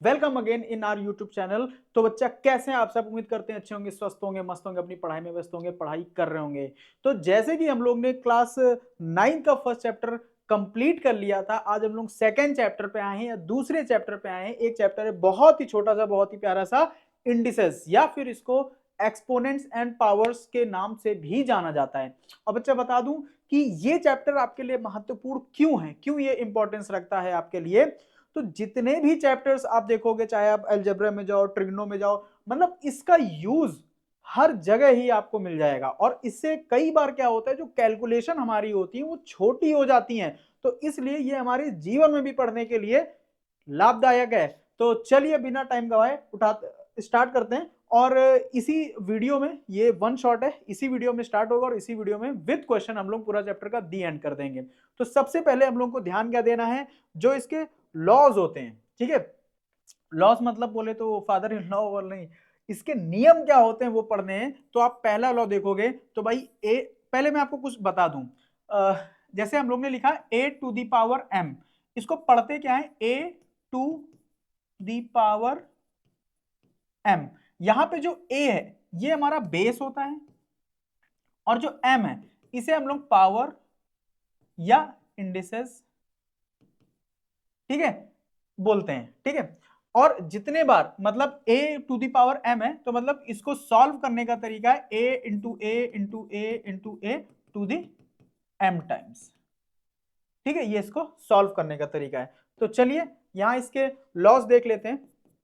Welcome again in our YouTube channel. तो बच्चा कैसे हैं आप सब? उम्मीद करते हैं अच्छे होंगे, स्वस्थ होंगे, मस्त होंगे, अपनी पढ़ाई में व्यस्त होंगे, पढ़ाई कर रहे होंगे। तो जैसे कि हम लोग ने क्लास 9 का फर्स्ट चैप्टर कंप्लीट कर लिया था, आज हम लोग सेकंड चैप्टर पे आए हैं या दूसरे चैप्टर पे आए हैं। एक चैप्टर है बहुत ही छोटा सा, बहुत ही प्यारा सा, इंडिसेस, या फिर इसको एक्सपोनेंट्स एंड पावर्स के नाम से भी जाना जाता है। अब बच्चा बता दूं कि ये चैप्टर आपके लिए महत्वपूर्ण क्यों है, क्यों ये इंपॉर्टेंस रखता है आपके लिए। तो जितने भी चैप्टर्स आप देखोगे, चाहे आप अलजेब्रा में जाओ, ट्रिग्नो में जाओ, मतलब इसका यूज हर जगह ही आपको मिल जाएगा। और इससे कई बार क्या होता है, जो कैलकुलेशन हमारी होती है वो छोटी हो जाती हैं, तो इसलिए ये हमारे जीवन में भी पढ़ने के लिए लाभदायक है। तो चलिए बिना टाइम गवाए स्टार्ट करते हैं। और इसी वीडियो में, ये वन शॉट है, इसी वीडियो में स्टार्ट होगा और इसी वीडियो में विद क्वेश्चन हम लोग पूरा चैप्टर का दी एंड कर देंगे। तो सबसे पहले हम लोग को ध्यान क्या देना है, जो इसके लॉज होते हैं, ठीक है। लॉज मतलब बोले तो फादर इन लॉ और नहीं, इसके नियम क्या होते हैं वो पढ़ने हैं। तो आप पहला लॉ देखोगे तो भाई ए, पहले मैं आपको कुछ बता दूं। जैसे हम लोग ने लिखा ए टू दी पावर एम, इसको पढ़ते क्या है, ए टू दी पावर एम। यहां पे जो ए है ये हमारा बेस होता है, और जो एम है इसे हम लोग पावर या इंडिसेस, ठीक है, बोलते हैं, ठीक है। और जितने बार मतलब a to the power m है, तो मतलब इसको सॉल्व करने का तरीका है a into a into a into a to the m times, ठीक है। ये इसको सॉल्व करने का तरीका है। तो चलिए यहां इसके लॉस देख लेते हैं।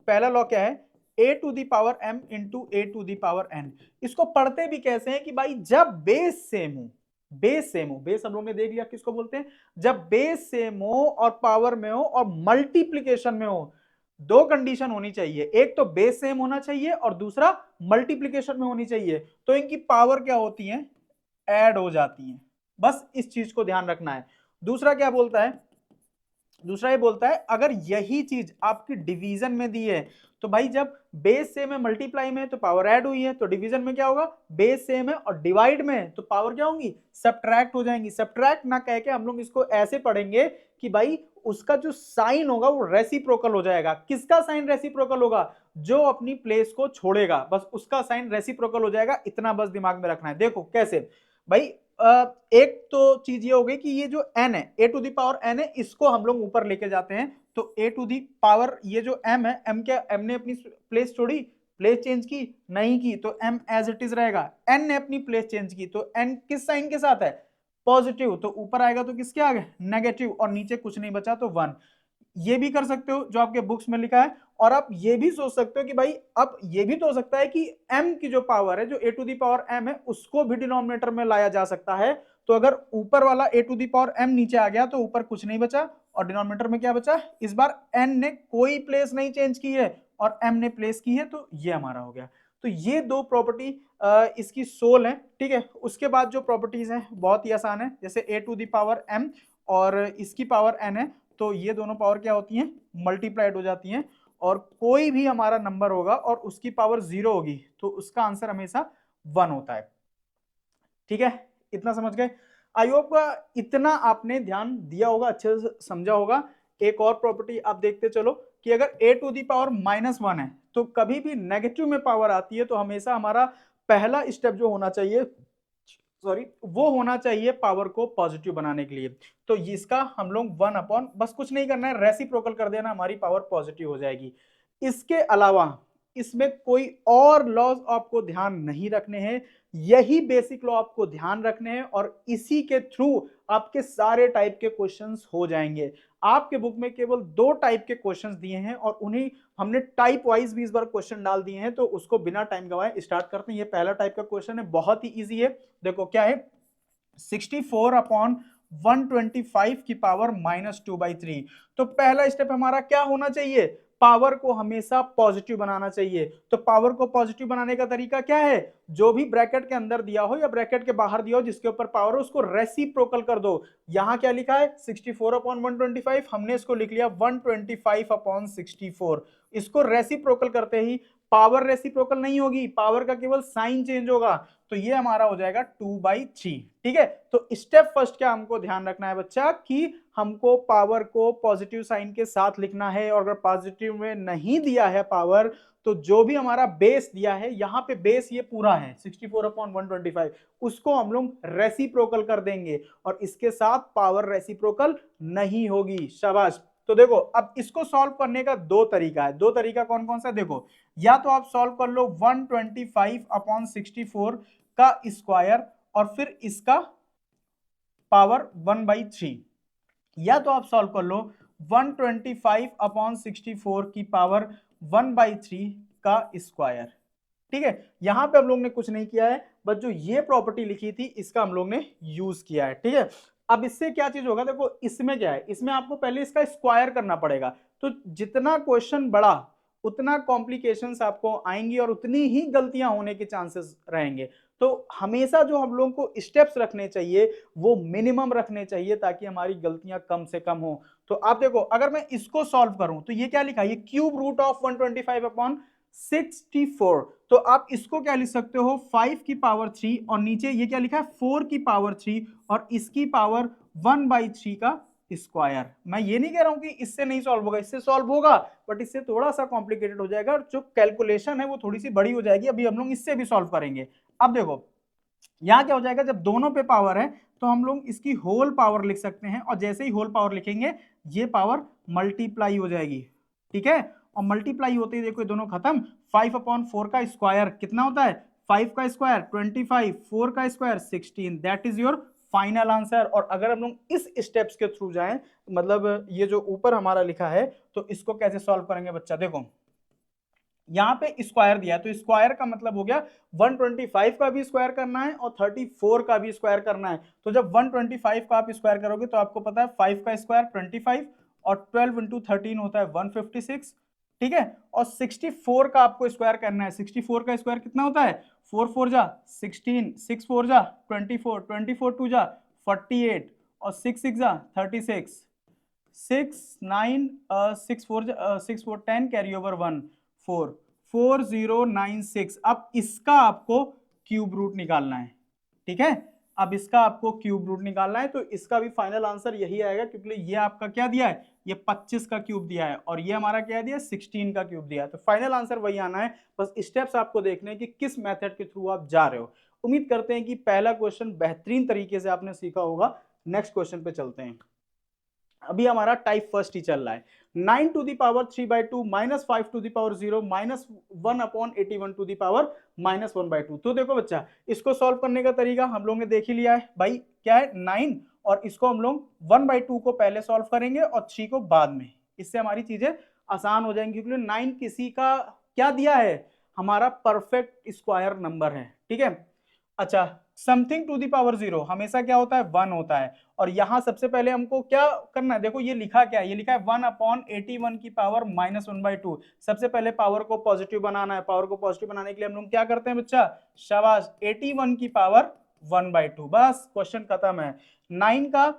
पहला लॉ क्या है, a to the power m into a to the power n। इसको पढ़ते भी कैसे हैं कि भाई जब बेस सेम हो, बेस सेम हो, बेस हम लोग ने देख लिया किसको बोलते हैं, जब बेस सेम हो और पावर में हो और मल्टीप्लीकेशन में हो। दो कंडीशन होनी चाहिए, एक तो बेस सेम होना चाहिए और दूसरा मल्टीप्लीकेशन में होनी चाहिए। तो इनकी पावर क्या होती है, ऐड हो जाती है। बस इस चीज को ध्यान रखना है। दूसरा क्या बोलता है, दूसरा ये बोलता है अगर यही चीज आपकी डिवीजन में दी है, तो भाई जब बेस सेम है मल्टीप्लाई में तो पावर ऐड हुई है, तो डिवीजन में क्या होगा, बेस सेम है, और डिवाइड में तो पावर क्या होंगी, सब्ट्रैक्ट हो जाएंगी। सब्ट्रैक्ट ना कह के हम लोग इसको ऐसे पढ़ेंगे कि भाई उसका जो साइन होगा वो रेसिप्रोकल हो जाएगा। किसका साइन रेसिप्रोकल होगा, जो अपनी प्लेस को छोड़ेगा, बस उसका साइन रेसिप्रोकल हो जाएगा। इतना बस दिमाग में रखना है। देखो कैसे भाई, एक तो चीज ये हो गई कि ये जो n है, a to the power n है, इसको हम लोग ऊपर लेके जाते हैं। तो a टू दी पावर ये जो m है, m क्या, m ने अपनी प्लेस छोड़ी, प्लेस चेंज की नहीं की, तो m एज इट इज रहेगा। n ने अपनी प्लेस चेंज की, तो n किस साइन के साथ है, पॉजिटिव, तो ऊपर आएगा तो किसके आगे, नेगेटिव, और नीचे कुछ नहीं बचा तो 1। ये भी कर सकते हो जो आपके बुक्स में लिखा है। और आप ये भी सोच सकते हो कि भाई अब ये भी तो हो सकता है कि m की जो पावर है, जो a to the power m है, उसको भी डिनोमिनेटर में लाया जा सकता है। तो अगर ऊपर वाला a to the power m नीचे आ गया तो ऊपर कुछ नहीं बचा, और डिनोमिनेटर में क्या बचा, इस बार n ने कोई प्लेस नहीं चेंज की है और m ने प्लेस की है, तो ये हमारा हो गया। तो ये दो प्रॉपर्टी इसकी सोल है, ठीक है। उसके बाद जो प्रॉपर्टीज हैं बहुत ही आसान है, जैसे a to the power m और इसकी पावर n है, तो ये दोनों पावर क्या होती हैं, मल्टीप्लाइड हो जाती हैं। और कोई भी हमारा नंबर होगा और उसकी पावर 0 होगी तो उसका आंसर हमेशा 1 होता है, ठीक है। इतना समझ गए? आई होप का इतना आपने ध्यान दिया होगा, अच्छे से समझा होगा। एक और प्रॉपर्टी आप देखते चलो कि अगर a टू दी पावर -1 है, तो कभी भी नेगेटिव में पावर आती है तो हमेशा हमारा पहला स्टेप जो होना चाहिए, सॉरी, वो होना चाहिए पावर को पॉजिटिव बनाने के लिए। तो इसका हम लोग 1 अपॉन, बस कुछ नहीं करना है, रेसिप्रोकल कर देना, हमारी पावर पॉजिटिव हो जाएगी। इसके अलावा इसमें कोई और लॉज आपको ध्यान नहीं रखने हैं, यही बेसिक लॉ आपको ध्यान रखने हैं, और इसी के थ्रू आपके सारे टाइप के क्वेश्चंस हो जाएंगे। आपके बुक में केवल 2 टाइप के क्वेश्चंस दिए हैं और उन्हीं हमने टाइप वाइज भी इस बार क्वेश्चन डाल दिए हैं। तो उसको बिना टाइम गवाए स्टार्ट करते हैं। ये पहला टाइप का क्वेश्चन है, बहुत ही इजी है। देखो क्या है, 64 अपॉन 125 की पावर -2/3। तो पहला स्टेप हमारा क्या होना चाहिए, पावर को हमेशा पॉजिटिव बनाना चाहिए। तो पावर को पॉजिटिव बनाने का तरीका क्या है, जो भी ब्रैकेट के अंदर दिया हो या ब्रैकेट के बाहर दिया हो, जिसके ऊपर पावर हो उसको रेसिप्रोकल कर दो। यहां क्या लिखा है, 64 अपॉन 125, हमने इसको लिख लिया 125 अपॉन 64। इसको रेसिप्रोकल करते ही पावर रेसिप्रोकल नहीं होगी, पावर का केवल साइन चेंज होगा, तो ये हमारा हो जाएगा 2/3। ठीक है, तो स्टेप फर्स्ट क्या हमको ध्यान रखना है बच्चा कि हमको पावर को पॉजिटिव साइन के साथ लिखना है, और अगर पॉजिटिव में नहीं दिया है पावर, तो जो भी हमारा बेस दिया है, यहां पे बेस ये पूरा है 64/125, उसको हम लोग रेसिप्रोकल कर देंगे, और इसके साथ पावर रेसिप्रोकल नहीं होगी। शाबाश। तो देखो, अब इसको सॉल्व करने का दो तरीका है। दो तरीका कौन कौन सा, देखो, या तो आप सॉल्व कर लो 125/64 का स्क्वायर और फिर इसका पावर 1/3, या तो आप सॉल्व कर लो 125/64 की पावर 1/3 का स्क्वायर। ठीक है, यहां पे हम लोग ने कुछ नहीं किया है, बस जो ये प्रॉपर्टी लिखी थी इसका हम लोग ने यूज किया है। ठीक है, अब इससे क्या चीज होगा, देखो इसमें क्या है, इसमें आपको पहले इसका स्क्वायर करना पड़ेगा, तो जितना क्वेश्चन बड़ा उतना कॉम्प्लिकेशंस आपको आएंगी और उतनी ही गलतियां होने के चांसेस रहेंगे। तो हमेशा जो हम लोग को स्टेप्स रखने चाहिए वो मिनिमम रखने चाहिए, ताकि हमारी गलतियां कम से कम हो। तो आप देखो, अगर मैं इसको सॉल्व करूं तो ये क्या लिखा है, ये क्यूब रूट ऑफ 125/64, तो आप इसको क्या लिख सकते हो, 5 की पावर 3, और नीचे ये क्या लिखा है 4 की पावर 3, और इसकी पावर 1/3 का स्क्वायर। मैं ये नहीं कह रहा हूं कि इससे नहीं सॉल्व होगा, इससे सॉल्व होगा, बट इससे थोड़ा सा कॉम्प्लिकेटेड हो जाएगा, और जो कैलकुलेशन है वो थोड़ी सी बड़ी हो जाएगी। अभी हम लोग इससे भी सॉल्व करेंगे। अब देखो यहां क्या हो जाएगा, जब दोनों पे पावर है तो हम लोग इसकी होल पावर लिख सकते हैं, और जैसे ही होल पावर लिखेंगे ये पावर मल्टीप्लाई हो जाएगी। ठीक है, और मल्टीप्लाई होते ही देखो ये दोनों खत्म। 5/4 का स्क्वायर कितना होता है, 5 का स्क्वायर 25, 4 का square 16, that is your final answer. और अगर हम लोग इस स्टेप्स के थ्रू जाएं, मतलब ये जो ऊपर हमारा लिखा है, तो इसको कैसे सॉल्व करेंगे बच्चा, देखो यहां पे स्क्वायर दिया है, तो स्क्वायर का मतलब हो गया 125 का भी स्क्वायर करना है और 34 का भी स्क्वायर करना है। तो जब 125 का आप स्क्वायर करोगे तो आपको पता है 5 का स्क्वायर 25, और 12 इंटू 13 होता है 156। ठीक है, और 64 का आपको स्क्वायर करना है। 64 का स्क्वायर कितना होता है, 4 4 जा 16, 6 4 जा 24, 24 2 जा 48, और 6 6 जा 36, 6 9 6 4 6 4 10, कैरी ओवर 1 4 4096। अब इसका आपको क्यूब रूट निकालना है। ठीक है, अब इसका आपको क्यूब रूट निकालना है, तो इसका भी फाइनल आंसर यही आएगा, क्योंकि ये आपका क्या दिया है, ये 25 का क्यूब दिया है, और ये हमारा क्या दिया है 16 का क्यूब दिया है। तो फाइनल आंसर वही आना है, बस स्टेप्स आपको देखने हैं कि किस मेथड के थ्रू आप जा रहे हो। उम्मीद करते हैं कि पहला क्वेश्चन बेहतरीन तरीके से आपने सीखा होगा। नेक्स्ट क्वेश्चन पे चलते हैं। अभी हमारा टाइप फर्स्ट ही चल रहा है। 9 to the power 3/2 minus 5 to the power 0 minus 1/81 to the power -1/2। तो देखो बच्चा, इसको सॉल्व करने का तरीका हम लोग ने देख ही लिया है भाई, क्या है 9, और इसको हम लोग 1/2 को पहले सॉल्व करेंगे और 3 को बाद में। इससे हमारी चीजें आसान हो जाएंगी, क्योंकि 9 किसी का क्या दिया है, हमारा परफेक्ट स्क्वायर नंबर है। ठीक है, अच्छा, समथिंग टू दी पावर 0 हमेशा क्या होता है, 1 होता है। और यहां सबसे पहले हमको क्या करना है, देखो ये लिखा क्या है, ये लिखा है 1/81 की पावर -1/2। सबसे पहले पावर को पॉजिटिव बनाना है। पावर को पॉजिटिव बनाने के लिए हम लोग क्या करते हैं बच्चा, शाबाश, 81 की पावर 1/2, बस क्वेश्चन खत्म है। 9 का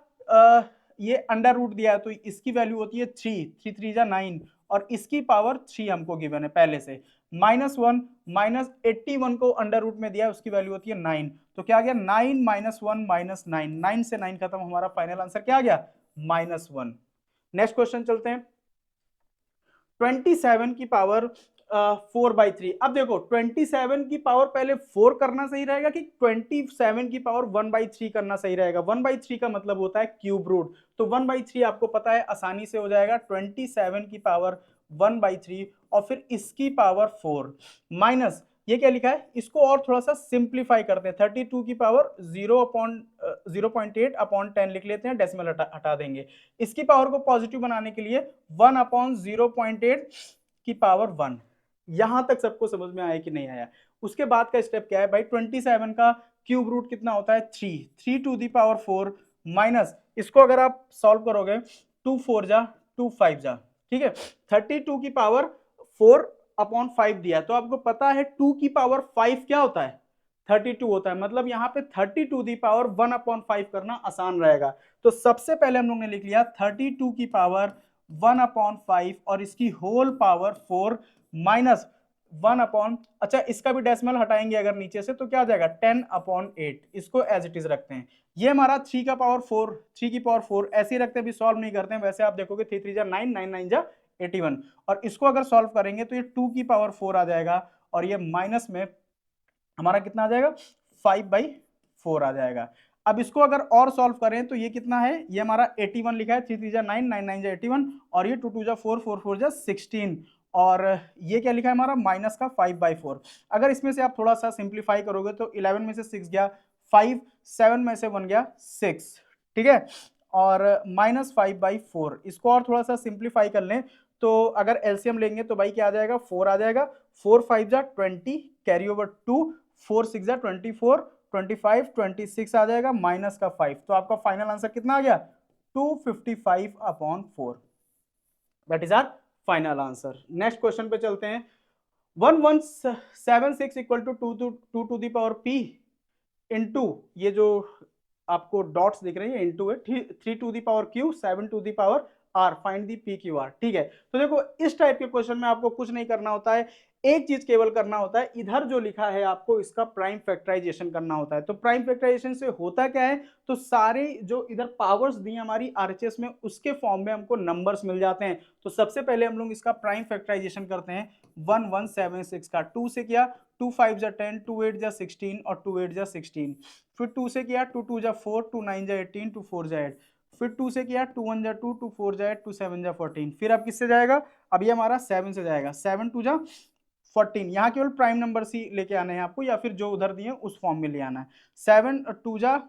ये अंडर रूट दिया है, तो इसकी वैल्यू होती है 3, 3 3 जा 9, और इसकी पावर 3 हमको गिवन है पहले से। -1 -81 को अंडर रूट में दिया है, उसकी वैल्यू होती है 9, तो क्या आ गया 9 -1 -9, 9 से 9 खत्म, हमारा फाइनल आंसर क्या आ गया, -1। नेक्स्ट क्वेश्चन चलते हैं। 27 की पावर 4/3। अब देखो 27 की पावर पहले 4 करना सही रहेगा कि 27 की पावर 1/3 करना सही रहेगा। 1/3 का मतलब होता है क्यूब रूट, तो 1/3 आपको पता है आसानी से हो जाएगा 27 की पावर 1/3, और फिर इसकी पावर 4 माइनस ये क्या लिखा है, इसको और थोड़ा सा सिंप्लीफाई करते हैं। 32 की पावर 0.8/10 लिख लेते हैं, डेसिमल हटा देंगे। इसकी पावर को पॉजिटिव बनाने के लिए 1/0.8 की पावर 1। यहां तक सबको समझ में आया कि नहीं आया। उसके बाद का स्टेप क्या है भाई, 27 का क्यूब रूट कितना होता है 3, 3 टू दी पावर 4 माइनस, इसको अगर आप सॉल्व करोगे 2 4 जा 2 5 जा, ठीक है, 32 की पावर 4/5 दिया, तो आपको पता है 2 की पावर 5 क्या होता है, 32 होता है। मतलब यहाँ पे 32 दी पावर 1/5 करना आसान रहेगा। तो सबसे पहले हम लोग ने लिख लिया 32 की पावर 1/5 और इसकी होल पावर 4 माइनस 1 अपॉन, अच्छा इसका भी डेसिमल हटाएंगे अगर नीचे से तो क्या आ जाएगा 10/8, इसको एज इट इज रखते हैं। ये हमारा 3 का पावर 4, 3 की पावर 4 ऐसे ही रखते हैं, अभी सॉल्व नहीं करते हैं। वैसे आप देखोगे 3 3 जा 9, 9 9 जा 81, और इसको अगर सॉल्व करेंगे तो ये 2 की पावर 4 आ जाएगा, और ये माइनस में हमारा कितना आ जाएगा 5/4 आ जाएगा। अब इसको अगर और सॉल्व करें तो ये कितना है, ये हमारा 81 लिखा है, 3 3 जा 9, 9 9 जा 81, और ये 2 2 जा 4, 4 4 जा 16, और ये क्या लिखा है हमारा माइनस का 5/4। अगर इसमें से आप थोड़ा सा सिंप्लीफाई करोगे तो 11 में से 6 गया 5, 7 में से 1 गया 6, ठीक है, और माइनस 5/4। इसको और थोड़ा सा सिंप्लीफाई कर लें तो अगर एलसीएम लेंगे तो भाई क्या आ जाएगा 4 आ जाएगा, 4 5 जा 20, कैरी ओवर 2, 4 6 जा 24, 25 26 आ जाएगा, माइनस का 5। तो आपका फाइनल आंसर कितना आ गया 255/4। That is our final answer. Next question पे चलते हैं। 1176 equal to 2 to the power p into, ये जो आपको डॉट्स दिख रही है इंटू है, 3 to the power q, 7 to the power r, find the p q r। ठीक है, तो देखो इस टाइप के क्वेश्चन में आपको कुछ नहीं करना होता है, एक चीज केवल करना होता है, इधर जो लिखा है आपको इसका प्राइम फैक्टराइजेशन करना होता है। तो प्राइम फैक्टराइजेशन से होता क्या है, तो सारे जो इधर पावर्स दी हमारी आरएचएस में उसके फॉर्म में हमको नंबर्स मिल जाते हैं। तो सबसे पहले हम लोग इसका प्राइम फैक्टराइजेशन करते हैं 1176 का। 2 से किया 2 5 जा 10, 2 8 जा 16 और 2 8 जा 16, फिर 2 से किया 2 2 जा 4, 2 9 जा 18, 2 4 जा 8, फिर 2 से किया 2 1 जा 2, 2 4 जा 8, 2 7 जा 14। फिर अब किससे जाएगा, अब ये हमारा 7 से जाएगा, 7 2 जा 14। यहाँ केवल प्राइम नंबर ही लेके आने हैं आपको, या फिर जो उधर दिए उस फॉर्म में ले आना है। 7 2 जा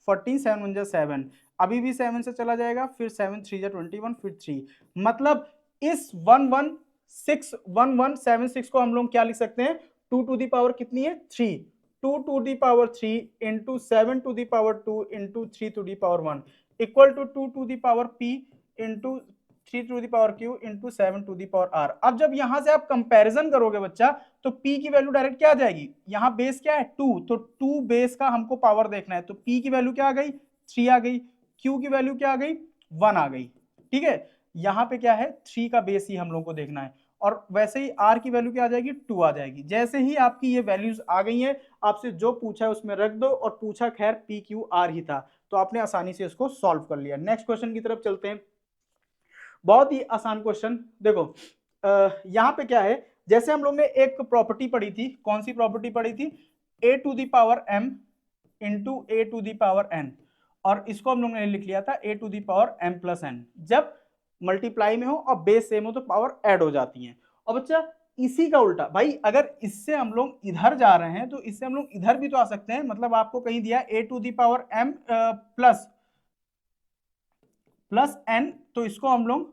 14, 7 1 जा 7, अभी भी 7 से चला जाएगा, फिर 7 3 जा 21, फिर 3। मतलब इस 1176 को हम लोग क्या लिख सकते हैं, 2 टू दी पावर कितनी है 3, 2 to the power 3 into 7 to the power 2 into 3 to the power 1 equal to 2 to the power p into 3 to the power q into 7 to the power r। अब जब यहां से आप कंपैरिजन करोगे बच्चा तो p की वैल्यू डायरेक्ट क्या आ जाएगी, यहाँ बेस क्या है 2, तो 2 बेस का हमको पावर देखना है, तो p की वैल्यू क्या आ गई 3 आ गई, q की वैल्यू क्या आ गई 1 आ गई। ठीक है, यहाँ पे क्या है 3 का बेस ही हम लोग को देखना है, और वैसे ही r की वैल्यू क्या आ जाएगी 2 आ जाएगी। जैसे ही आपकी ये वैल्यूज आ गई हैं, आपसे जो पूछा है उसमें रख दो, और पूछा खैर p q r ही था, तो आपने आसानी से इसको सॉल्व कर लिया। नेक्स्ट क्वेश्चन की तरफ चलते हैं, बहुत ही आसान क्वेश्चन। देखो यहाँ पे क्या है, जैसे हम लोग ने एक प्रॉपर्टी पढ़ी थी, कौन सी प्रॉपर्टी पढ़ी थी, a to the power m into a to the power n, और इसको हम लोग ने लिख लिया था a to the power m plus n। जब मल्टीप्लाई में हो और बेस सेम हो तो पावर ऐड हो जाती है। और बच्चा इसी का उल्टा भाई, अगर इससे हम लोग इधर जा रहे हैं तो इससे हम लोग इधर भी तो आ सकते हैं। मतलब आपको कहीं दिया a to the power m plus n, तो इसको हम लोग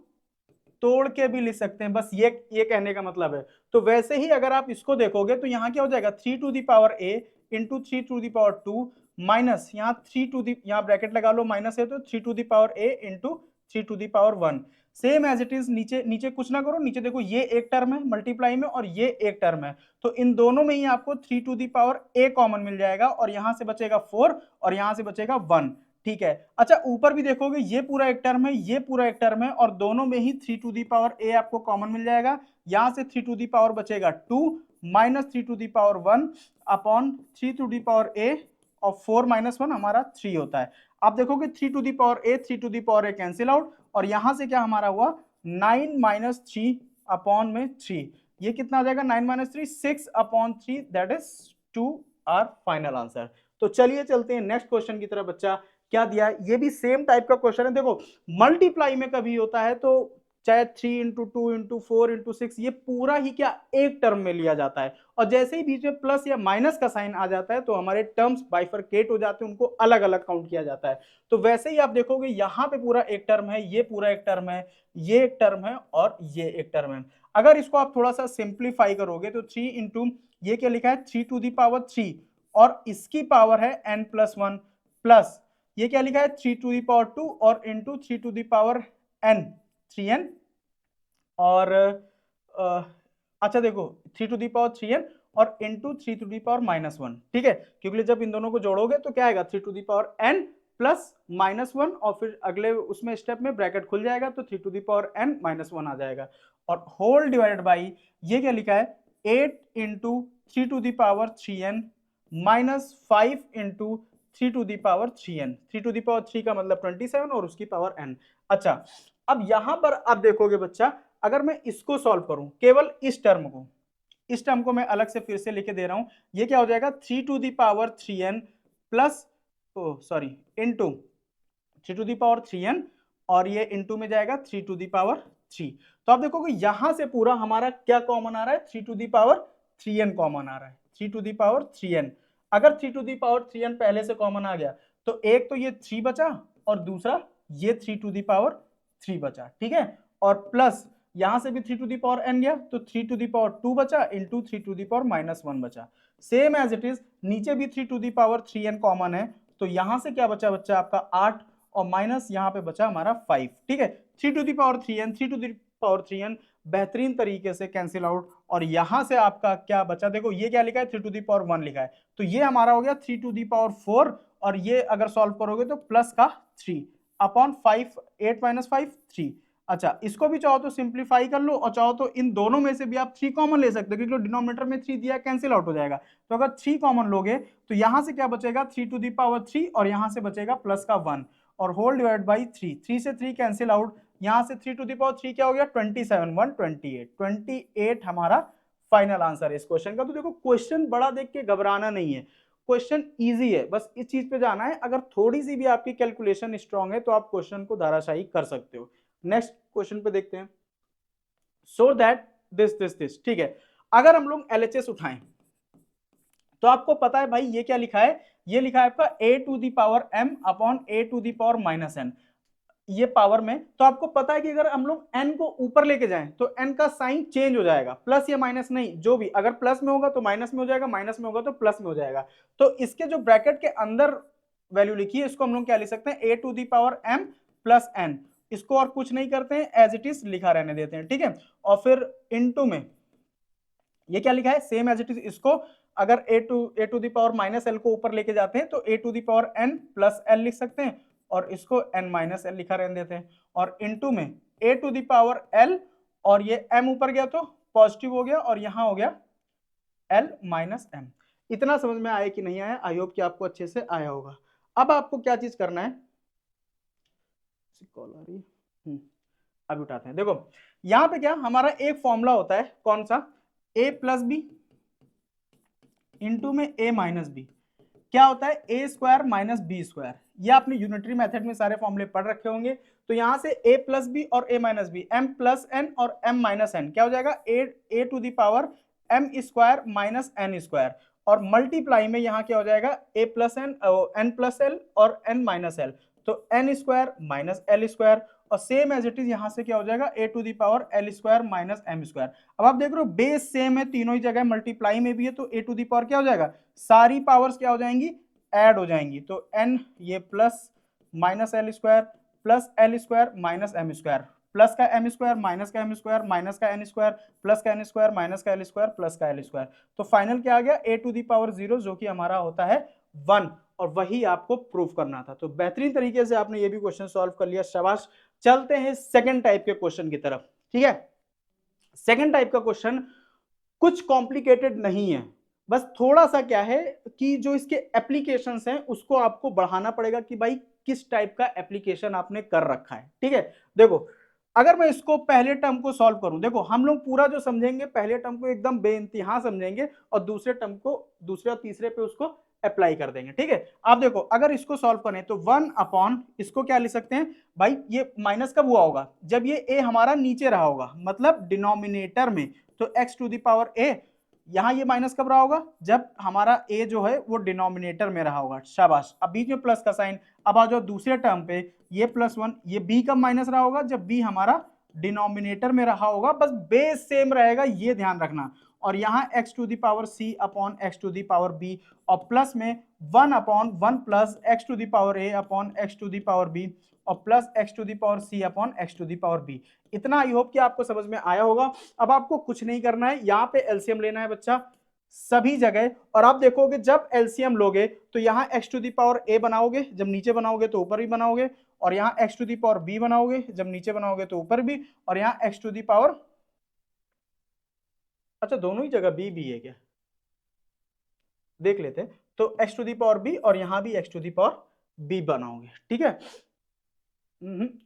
तोड़ के भी लिख सकते हैं, बस ये कहने का मतलब है। तो वैसे ही अगर आप इसको देखोगे तो यहाँ क्या हो जाएगा 3 to the power a into 3 to the power 2 minus यहाँ 3 टू दी, यहाँ ब्रैकेट लगा लो, माइनस है तो 3 to the power a into 3 to the power 1। Same as it is, नीचे नीचे कुछ ना करो, नीचे देखो ये एक टर्म है मल्टीप्लाई में और ये एक टर्म है, तो इन दोनों में ही आपको 3 to the power a common मिल जाएगा, और यहां से बचेगा 4 और यहां से बचेगा 1। ठीक है, अच्छा ऊपर भी देखोगे ये पूरा एक टर्म है, ये पूरा एक टर्म है, और दोनों में ही 3 टू दी पावर a आपको कॉमन मिल जाएगा। यहां से 3 टू दी पावर बचेगा 2 minus 3 to the power 1 upon 3 to the power a, और 4 माइनस 1 हमारा 3 होता है। आप देखोगे 3 to the power a 3 to the power a cancel out, और यहां से क्या हमारा हुआ 9 माइनस 3 अपॉन में 3, ये कितना आ जाएगा 9 minus 3 6 upon 3, that is 2 our final answer. तो चलिए चलते हैं नेक्स्ट क्वेश्चन की तरफ। बच्चा क्या दिया है, ये भी सेम टाइप का क्वेश्चन है। देखो मल्टीप्लाई में कभी होता है तो चाहे 3 इंटू 2 इंटू 4 इंटू 6, ये पूरा ही क्या एक टर्म में लिया जाता है, और जैसे ही बीच में प्लस या माइनस का साइन आ जाता है तो हमारे टर्म्स बाइफरकेट हो जाते हैं, उनको अलग अलग काउंट किया जाता है। तो वैसे ही आप देखोगे यहाँ पे पूरा एक टर्म है, ये पूरा एक टर्म है, ये एक टर्म है, और ये एक टर्म है। अगर इसको आप थोड़ा सा सिंप्लीफाई करोगे तो 3 इंटू, ये क्या लिखा है 3 टू दी पावर 3, और इसकी पावर है n प्लस 1, प्लस ये क्या लिखा है 3 टू दी पावर 2 और into 3 to the power n, 3n, और अच्छा देखो 3 टू दी पावर 3n और into 3 to the power minus 1। ठीक है, क्योंकि जब इन दोनों को जोड़ोगे तो क्या आएगा 3 to the power n plus minus 1, और फिर अगले उसमें स्टेप में ब्रैकेट खुल जाएगा तो 3 to the power n minus 1 आ जाएगा, और होल डिवाइडेड बाई ये क्या लिखा है 8 into 3^3n minus 5 into 3^3n, 3 का मतलब 27 और उसकी पावर n। अच्छा, अब यहां पर आप देखोगे बच्चा, अगर मैं इसको सॉल्व करूं केवल इस टर्म को मैं अलग से फिर से लिखे दे रहा हूं, ये क्या हो जाएगा 3^3n प्लस इंटू 3^3n और ये इंटू में जाएगा 3^3। तो आप देखोगे यहां से पूरा हमारा क्या कॉमन आ रहा है, 3^3n कॉमन आ रहा है, 3^3n। अगर 3^3n पहले से कॉमन आ गया तो एक तो ये 3 बचा और दूसरा ये 3^3 बचा, ठीक है। और प्लस यहां से भी 3^n गया तो 3^2 बचा इंटू 3^-1 बचा। सेम एज इट इज नीचे भी 3^3n कॉमन है, तो यहां से क्या बचा बच्चा आपका 8 और माइनस यहां पे बचा हमारा 5, ठीक है। 3^3n बेहतरीन तरीके से कैंसिल आउट, और यहां से आपका क्या बचा, देखो ये क्या लिखा है 3^1 लिखा है, तो ये हमारा हो गया 3^4 और ये अगर सॉल्व करोगे तो प्लस का 3 अपॉन 5, 8 - 5 3। अच्छा, इसको भी चाहो तो सिंप्लीफाई कर लो और चाहो तो इन दोनों में से भी आप 3 कॉमन ले सकते हो, क्योंकि डिनोमिनेटर में 3 दिया कैंसिल आउट हो जाएगा। तो अगर 3 कॉमन लोगे तो यहां से क्या बचेगा 3^3 और यहां से बचेगा प्लस का 1 और होल डिवाइड बाई 3, 3 से 3 कैंसिल आउट, यहां से 3^3 क्या हो गया 27, 1 28 हमारा फाइनल आंसर है इस क्वेश्चन का। तो देखो क्वेश्चन बड़ा देख के घबराना नहीं है, क्वेश्चन इजी है, बस इस चीज पे जाना है। अगर थोड़ी सी भी आपकी कैलकुलेशन स्ट्रांग है तो आप क्वेश्चन को धाराशायी कर सकते हो। नेक्स्ट क्वेश्चन पे देखते हैं। सो दैट दिस, ठीक है। अगर हम लोग LHS उठाएं तो आपको पता है भाई ये क्या लिखा है, ये लिखा है आपका a⁴m अपॉन a⁻⁻n, ये पावर में। तो आपको पता है कि अगर हम लोग n को ऊपर लेके जाएं तो n का साइन चेंज हो जाएगा, प्लस या माइनस नहीं, जो भी, अगर प्लस में होगा तो माइनस में हो जाएगा, माइनस में होगा तो प्लस में हो जाएगा। तो इसके जो ब्रैकेट के अंदर वैल्यू लिखी है इसको हम लोग क्या लिख सकते हैं a⁴m प्लस n, इसको और कुछ नहीं करते हैं, एज इट इज लिखा रहने देते हैं, ठीक है। और फिर इनटू में ये क्या लिखा है सेम एज इट इज, इसको अगर a⁻−l को ऊपर लेके जाते हैं तो a⁴n प्लस l लिख सकते हैं और इसको n-l लिखा रहने देते हैं, और इनटू में a⁴l और ये m ऊपर गया तो पॉजिटिव हो गया और यहां हो गया l-m। इतना समझ में आया कि नहीं आया, आई होप कि आपको अच्छे से आया होगा। अब आपको क्या चीज करना है, कॉल आ रही है, अभी उठाते हैं। देखो यहां पे क्या हमारा एक फॉर्मूला होता है, कौन सा, a+b इंटू में a-b, क्या होता है a² - b²। ये आपने यूनिटरी मेथड में सारे फॉर्मूले पढ़ रखे होंगे। तो यहां से a+b और a-b, m+n और m-n क्या हो जाएगा a⁻m² - n², और मल्टीप्लाई में यहां क्या हो जाएगा a+n n+l और n-l, तो n² - l², और सेम एज इट इज यहां से क्या हो जाएगा a⁴l² - m²। अब आप देख रहे हो बेस सेम है तीनों ही जगह, मल्टीप्लाई में भी है, तो a⁴ क्या हो जाएगा, सारी पावर्स क्या हो जाएंगी ऐड हो जाएंगी, तो n ये plus minus l² plus l² minus m², plus का m² माइनस का m² माइनस का n² प्लस का n² माइनस का l² प्लस का l², तो फाइनल क्या आ गया a⁴0 जो कि हमारा होता है 1, और वही आपको प्रूफ करना था। तो बेहतरीन तरीके से आपने ये भी क्वेश्चन सॉल्व कर लिया, शाबाश। चलते हैं सेकंड टाइप के क्वेश्चन की तरफ, ठीक है। सेकंड टाइप का क्वेश्चन कुछ कॉम्प्लिकेटेड नहीं है, बस थोड़ा सा क्या है कि जो इसके एप्लीकेशंस हैं उसको आपको बढ़ाना पड़ेगा कि भाई किस टाइप का एप्लीकेशन आपने कर रखा है, ठीक है। देखो अगर मैं इसको पहले टर्म को सॉल्व करूं, देखो हम लोग पूरा जो समझेंगे पहले टर्म को एकदम बेइंतहा समझेंगे और दूसरे टर्म को दूसरे और तीसरे पे उसको अप्लाई कर देंगे, ठीक है। आप देखो अगर इसको सॉल्व करें तो 1 अपॉन इसको क्या लिख सकते हैं भाई, ये माइनस कब हुआ होगा जब ये a हमारा नीचे रहा होगा, मतलब डिनोमिनेटर में, तो x⁴a, यहां ये माइनस कब रहा होगा जब हमारा a जो है वो डिनोमिनेटर में रहा होगा, शाबाश। अब बीच में प्लस का साइन, अब आ जाओ दूसरे टर्म पे, ये +1, ये b कब माइनस रहा होगा जब b हमारा डिनोमिनेटर में रहा होगा, बस बेस सेम रहेगा ये ध्यान रखना। और यहाँ x⁴c अपॉन x⁴b और प्लस में 1 upon 1 plus x⁴a upon x⁴b और प्लस x⁴c अपॉन x⁴b। इतना आई होप कि आपको समझ में आया होगा। अब आपको कुछ नहीं करना है, यहाँ पे एलसीएम लेना है बच्चा सभी जगह, और आप देखोगे जब एलसीएम लोगे तो यहाँ x⁴a बनाओगे, जब नीचे बनाओगे तो ऊपर भी बनाओगे, और यहाँ x⁴b बनाओगे, जब नीचे बनाओगे तो ऊपर भी, और यहाँ x⁴ अच्छा दोनों ही जगह बी बी है क्या, देख लेते हैं। तो X to the power B और यहां भी X to the power B बनाओगे, ठीक है।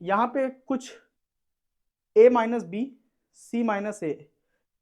यहां पे कुछ a minus B, C minus A,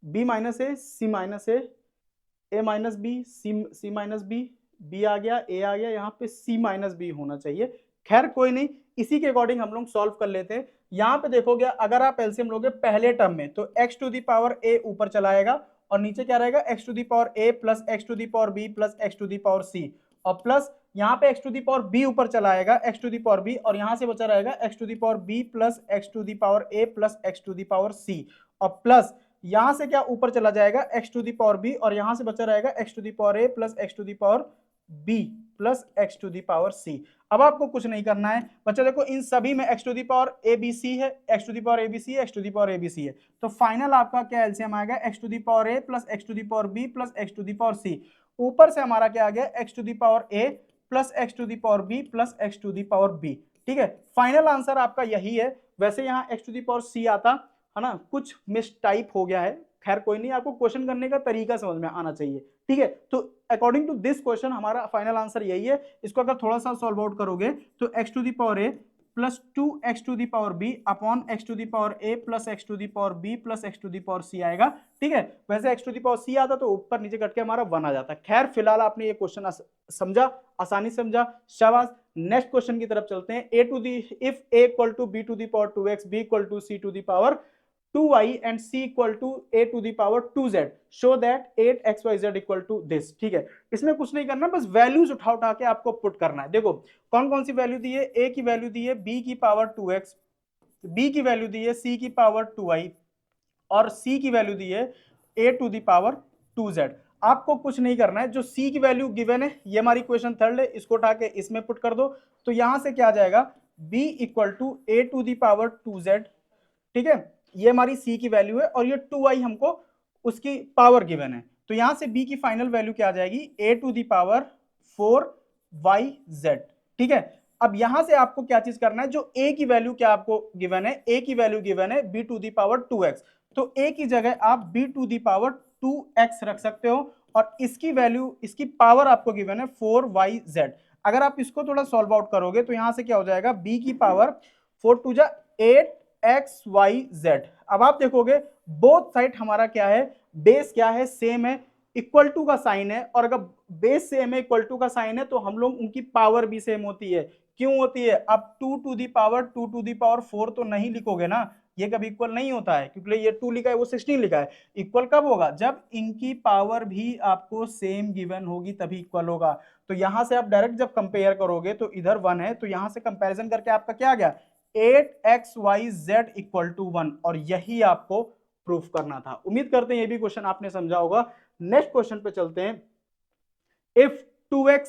B minus A, C minus A minus B, C minus B, B आ गया, ए आ गया, यहाँ पे सी माइनस बी होना चाहिए। खैर कोई नहीं, इसी के अकॉर्डिंग हम लोग सॉल्व कर लेते हैं। यहाँ पे देखोगे अगर आप एलसीएम लोगे पहले टर्म में तो X to the power A ऊपर चला आएगा और नीचे क्या रहेगा, X to the power A plus X to the power B plus X to the power सी, और प्लस यहाँ पे X to the power B ऊपर चला आएगा, X to the power B, और यहाँ से बचा रहेगा X to the power B plus X to the power A plus X to the power सी, और प्लस यहां से क्या ऊपर चला जाएगा x to the power b, और यहां से बचा रहेगा x to the power a plus x to the power b plus x to the power c। अब आपको कुछ नहीं करना है बच्चा, देखो इन सभी में x to the power abc है, x to the power abc है, x to the power abc है, तो फाइनल आपका क्या एलसीएम आएगा, x to the power a plus x to the power b plus x to the power c। ऊपर से हमारा क्या आ गया, x to the power a plus x to the power b plus x to the power b, ठीक है। Final answer आपका यही है। वैसे यहाँ x to the power c आता है ना, कुछ मिस टाइप हो गया है, खैर कोई नहीं, आपको क्वेश्चन करने का तरीका समझ में आना चाहिए, ठीक है। तो अकॉर्डिंग टू दिस क्वेश्चन हमारा फाइनल आंसर यही है। इसको अगर थोड़ा सा सॉल्व आउट करोगे तो X to the power A plus 2x to the power B upon X to the power A plus X to the power B plus X to the power C आएगा, ठीक है। वैसे X to the power C आता तो ऊपर नीचे cut के हमारा 1 आ जाता। खैर फिलहाल आपने ये क्वेश्चन समझा, आसानी समझा, शाबाश। नेक्स्ट क्वेश्चन की तरफ चलते हैं। A to the if A equal to B to the power 2x, B equal to C to the power 2y and c equal to a to the power 2z, show that 8xyz equal to this, ठीक है। इसमें कुछ नहीं करना, बस values उठा उठा के आपको पुट करना है। देखो कौन कौन सी वैल्यू दी है, a की वैल्यू दी है b की पावर 2x, b की वैल्यू दी है c की पावर 2y, और c की वैल्यू दी है a to the power 2z। आपको कुछ नहीं करना है, जो c की वैल्यू गिवन है ये हमारी इक्वेशन थर्ड है, इसको उठा के इसमें पुट कर दो, तो यहां से क्या आ जाएगा, b equal to a to the power 2z, ठीक है। ये हमारी c की वैल्यू है और ये 2y हमको उसकी पावर गिवन है, तो यहां से b की फाइनल वैल्यू क्या आ जाएगी, a to the power 4yz, ठीक है। अब यहां से आपको क्या चीज करना है, जो a की वैल्यू क्या आपको गिवन है, a की वैल्यू गिवन है b to the power 2x, तो a की जगह आप b to the power 2x रख सकते हो, और इसकी वैल्यू, इसकी पावर आपको गिवन है 4yz। अगर आप इसको थोड़ा सॉल्व आउट करोगे तो यहां से क्या हो जाएगा, b की पावर 4 टू जा 8xyz। अब आप देखोगे बोथ साइड हमारा क्या है, बेस क्या है, सेम है, इक्वल टू का साइन है, और अगर बेस सेम है, इक्वल टू का साइन है, तो हम लोग उनकी पावर भी सेम होती है। क्यों होती है, अब 2 to the power 2 to the power 4 तो नहीं लिखोगे ना, ये कभी इक्वल नहीं होता है, क्योंकि ये 2 लिखा है वो 16 लिखा है। इक्वल कब होगा, जब इनकी पावर भी आपको सेम गिवन होगी तभी इक्वल होगा। तो यहां से आप डायरेक्ट जब कंपेयर करोगे तो इधर 1 है, तो यहां से कंपैरिजन करके आपका क्या आ गया, 8xyz इक्वल टू 1, और यही आपको प्रूफ करना था। उम्मीद करते हैं ये भी क्वेश्चन आपने समझा होगा। नेक्स्ट क्वेश्चन पे चलते हैं। If 2x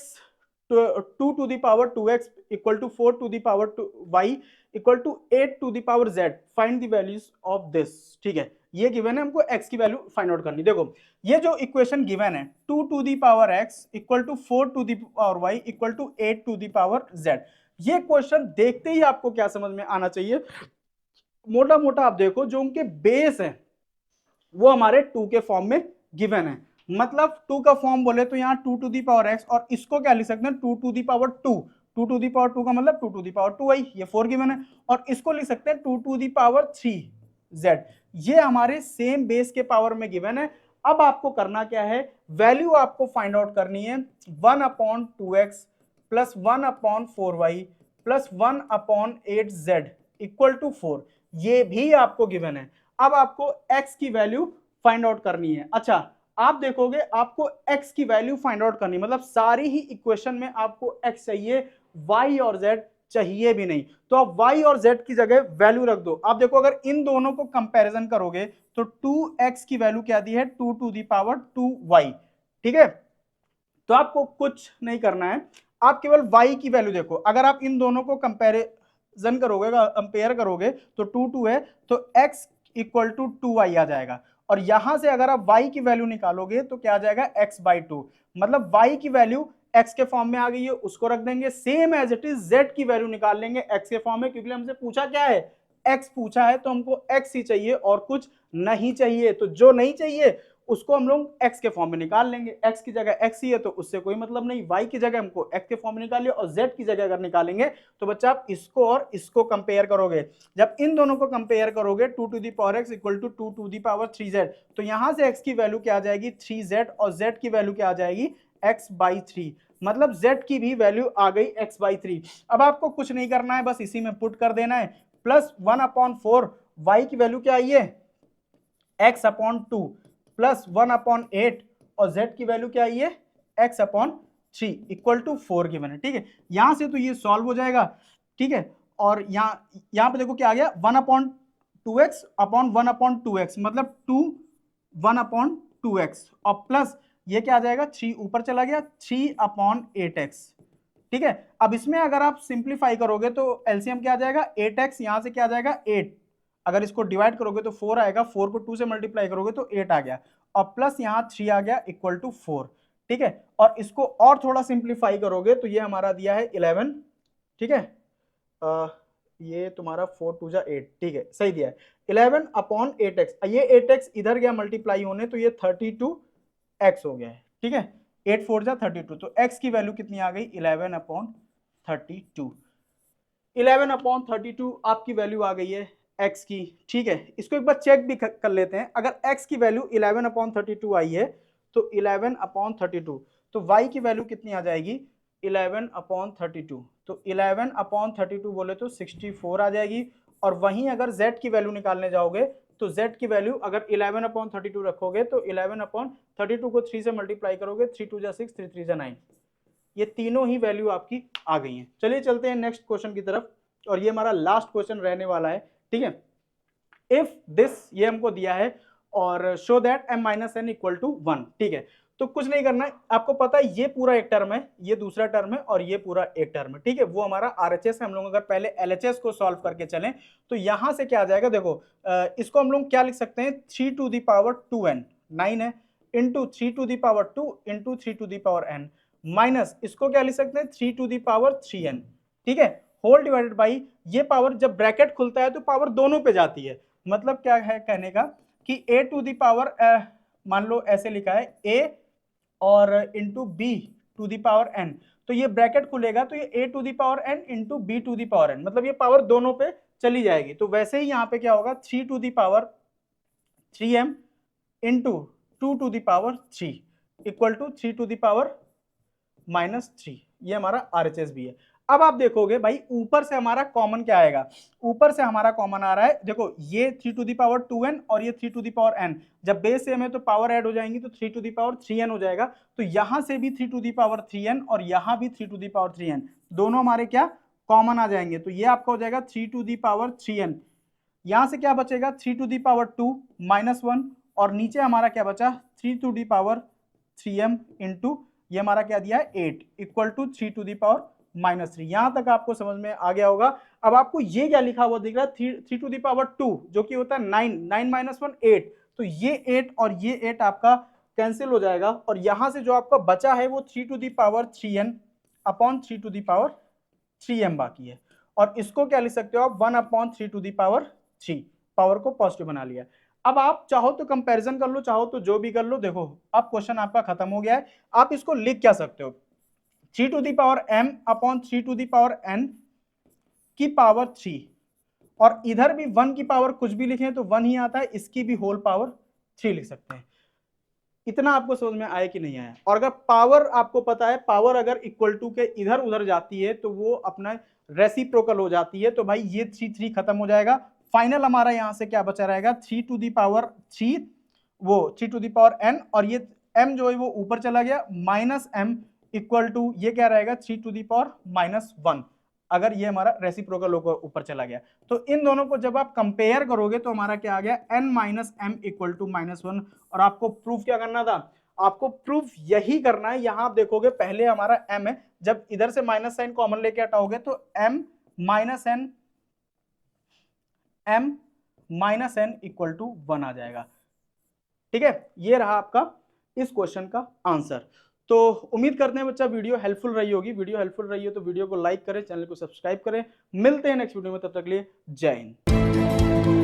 2 to the power 2x equal to 4 to the power y equal to 8 to the power z, find the values of this, ठीक है। ये गिवन है, हमको x की वैल्यू फाइंड आउट करनी। देखो ये जो इक्वेशन गिवन है 2 to the power x equal to 4 to the power y equal to 8 to the power z, ये क्वेश्चन देखते ही आपको क्या समझ में आना चाहिए, मोटा मोटा आप देखो जो उनके बेस है वो हमारे 2 के फॉर्म में गिवन है। मतलब 2 का फॉर्म बोले तो यहाँ 2 टू दी पावर x, और इसको क्या लिख सकते हैं, 2 to the power 2, 2 to the power 2 का मतलब 2 टू दी पावर 2y, ये 4 गिवन है, और इसको लिख सकते हैं 2 टू दी पावर 3z, ये हमारे सेम बेस के पावर में गिवन है। अब आपको करना क्या है, वैल्यू आपको फाइंड आउट करनी है 1 upon 2x plus 1 upon 4y plus 1 upon 8z equal to 4, ये भी आपको गिवन है। अब आपको x की वैल्यू फाइंड आउट करनी है। अच्छा आप देखोगे आपको x की वैल्यू फाइंड आउट करनी, मतलब सारी ही इक्वेशन में आपको x चाहिए, y और z चाहिए भी नहीं, तो आप y और z की जगह वैल्यू रख दो। आप देखो अगर इन दोनों को कंपैरिजन करोगे तो 2x की वैल्यू क्या दी है, 2 टू दी पावर 2y, ठीक है। तो आपको कुछ नहीं करना है, आप केवल y की वैल्यू देखो। अगर आप इन दोनों को कंपैरिजन करोगे, कंपेयर करोगे तो 2 2 है, तो x इक्वल टू 2y आ जाएगा, और यहां से अगर आप y की वैल्यू निकालोगे तो क्या आ जाएगा, x बाई 2, मतलब y की वैल्यू x के फॉर्म में आ गई है, उसको रख देंगे। Same as it is z की वैल्यू निकाल लेंगे x के फॉर्म में, क्योंकि हमसे पूछा क्या है, x पूछा है, तो हमको x ही चाहिए और कुछ नहीं चाहिए। तो जो नहीं चाहिए उसको हम लोग x के फॉर्म में निकाल लेंगे। x की जगह x ही है तो उससे कोई मतलब नहीं, y की जगह हमको x के फॉर्म में निकाल लिया, और z की जगह अगर निकालेंगे तो बच्चा आप इसको और इसको कंपेयर करोगे। जब इन दोनों को कंपेयर करोगे 2 to the power x equal to 2 to the power 3z, तो यहां से x की वैल्यू क्या आ जाएगी 3z, और z की वैल्यू क्या आ जाएगी x/3, मतलब z की भी वैल्यू आ गई x/3। अब आपको कुछ नहीं करना है, बस इसी में पुट कर देना है, प्लस 1/4 y की वैल्यू क्या आई है x/2 प्लस 1/8 और z की वैल्यू क्या आई है x/3 इक्वल टू 4 गिवन है। ठीक है, यहां से तो ये सॉल्व हो जाएगा। ठीक है, और यहां पे देखो क्या आ गया 1/2x अपॉन 1/2x, मतलब 1/2x, और प्लस ये क्या आ जाएगा 3 ऊपर चला गया 3/8x। ठीक है, अब इसमें अगर आप सिंप्लीफाई करोगे तो एलसीएम क्या आ जाएगा 8x, यहां से क्या आ जाएगा 8, अगर इसको डिवाइड करोगे तो 4 आएगा, 4 को 2 से मल्टीप्लाई करोगे तो 8 आ गया, और प्लस यहां 3 आ गया इक्वल टू 4। ठीक है, और इसको और थोड़ा सिंप्लीफाई करोगे तो ये हमारा दिया है 11। ठीक है, ये तुम्हारा 4 2 जा 8, ठीक है सही दिया है 11/8x, ये 8x इधर गया मल्टीप्लाई होने तो ये 32x हो गया है। ठीक है, 8 4 जा 32, तो x की वैल्यू कितनी आ गई 11/32। 11/32 आपकी वैल्यू आ गई है x की। ठीक है, इसको एक बार चेक भी कर लेते हैं, अगर x की वैल्यू 11/32 आई है तो 11/32, तो y की वैल्यू कितनी आ जाएगी 11/32, तो 11/32 बोले तो 64 आ जाएगी, और वहीं अगर z की वैल्यू निकालने जाओगे तो z की वैल्यू अगर 11/32 रखोगे तो 11/32 को 3 से मल्टीप्लाई करोगे, 3 2 जा 6, 3 3 जा 9, ये तीनों ही वैल्यू आपकी आ गई हैं। चलिए चलते हैं नेक्स्ट क्वेश्चन की तरफ, और ये हमारा लास्ट क्वेश्चन रहने वाला है। ठीक है, इफ दिस ये हमको दिया है और show that m minus n equal to 1। ठीक है, तो कुछ नहीं करना है, आपको पता है ये पूरा एक टर्म है, ये दूसरा टर्म है, और ये पूरा एक टर्म है। ठीक है, वो हमारा RHS है, हम लोग अगर पहले LHS को सॉल्व करके चलें तो यहां से क्या आ जाएगा, देखो इसको हम लोग क्या लिख सकते हैं 3 टू द पावर 2n, 9 है, into 3 to the power 2 into 3 to the power n, minus इसको क्या लिख सकते हैं 3 टू द पावर 3n। ठीक है, होल डिवाइडेड बाई, ये पावर जब ब्रैकेट खुलता है तो पावर दोनों पे जाती है, मतलब क्या है कहने का कि a टू द पावर मान लो ऐसे लिखा है a और into b to the power n, तो ये ब्रैकेट खुलेगा तो ये a to the power n into b to the power n, मतलब ये पावर दोनों पे चली जाएगी। तो वैसे ही यहाँ पे क्या होगा 3 to the power 3m into 2 to the power 3 equal to 3 to the power -3, ये हमारा RHS भी है। अब आप देखोगे भाई ऊपर से हमारा कॉमन क्या आएगा, ऊपर से हमारा कॉमन आ रहा है, देखो ये 3 टू द पावर 2n और ये 3 टू द पावर n, जब बेस सेम है तो पावर ऐड हो जाएंगी तो 3 टू द पावर 3n हो जाएगा, तो यहां से भी 3 टू द पावर 3n और यहां भी 3 टू द पावर 3n, दोनों हमारे क्या कॉमन आ जाएंगे, तो ये आपका हो जाएगा 3 टू द पावर 3n, यहां से क्या बचेगा 3 टू द पावर 2 -1, और नीचे हमारा क्या बचा 3 to the power 3m into ये हमारा क्या दिया है 8 equal to 3 to the power -3। यहां तक आपको समझ में आ गया होगा। अब आपको ये क्या लिखा हुआ दिख रहा है 3 टू द पावर 2 जो कि होता है 9, 9 - 1 8, तो ये 8 और ये 8 आपका कैंसिल हो जाएगा, और यहां से जो आपका बचा है वो 3 to the power 3n upon 3 to the power 3m बाकी है, और इसको क्या लिख सकते हो आप 1/3 टू द पावर 3, पावर को पॉजिटिव बना लिया। अब आप चाहो तो कंपैरिजन कर लो, चाहो तो जो भी कर लो, देखो अब क्वेश्चन आपका खत्म हो गया है। आप इसको लिख क्या सकते हो 3 to the power m upon 3 to the power n की पावर 3, और इधर भी 1 की पावर कुछ भी लिखें तो 1 ही आता है, इसकी भी होल पावर 3 लिख सकते हैं। इतना आपको समझ में आया कि नहीं आया? और अगर पावर आपको पता है, पावर अगर इक्वल टू के इधर उधर जाती है तो वो अपना रेसिप्रोकल हो जाती है, तो भाई ये 3 खत्म हो जाएगा। फाइनल हमारा यहां से क्या बचा रहेगा 3 टू द पावर 3, वो 3 टू द पावर n, और ये m जो है वो ऊपर चला गया -m इक्वल टू ये क्या रहेगा 3 टू द पावर -1, अगर ये हमारा रेसिप्रोकल होकर ऊपर चला गया। तो इन दोनों को जब आप कंपेयर करोगे तो हमारा क्या आ गया n - m इक्वल टू -1, और आपको प्रूफ क्या करना था, आपको प्रूफ यही करना है। यहां आप देखोगे पहले हमारा m है, जब इधर से माइनस साइन कॉमन लेके हटाओगे तो m - n इक्वल टू 1 आ जाएगा। ठीक है, ये रहा आपका इस क्वेश्चन का आंसर। तो उम्मीद करते हैं बच्चा वीडियो हेल्पफुल रही होगी। वीडियो हेल्पफुल रही हो तो वीडियो को लाइक करें, चैनल को सब्सक्राइब करें। मिलते हैं नेक्स्ट वीडियो में, तब तक के लिए जय हिंद।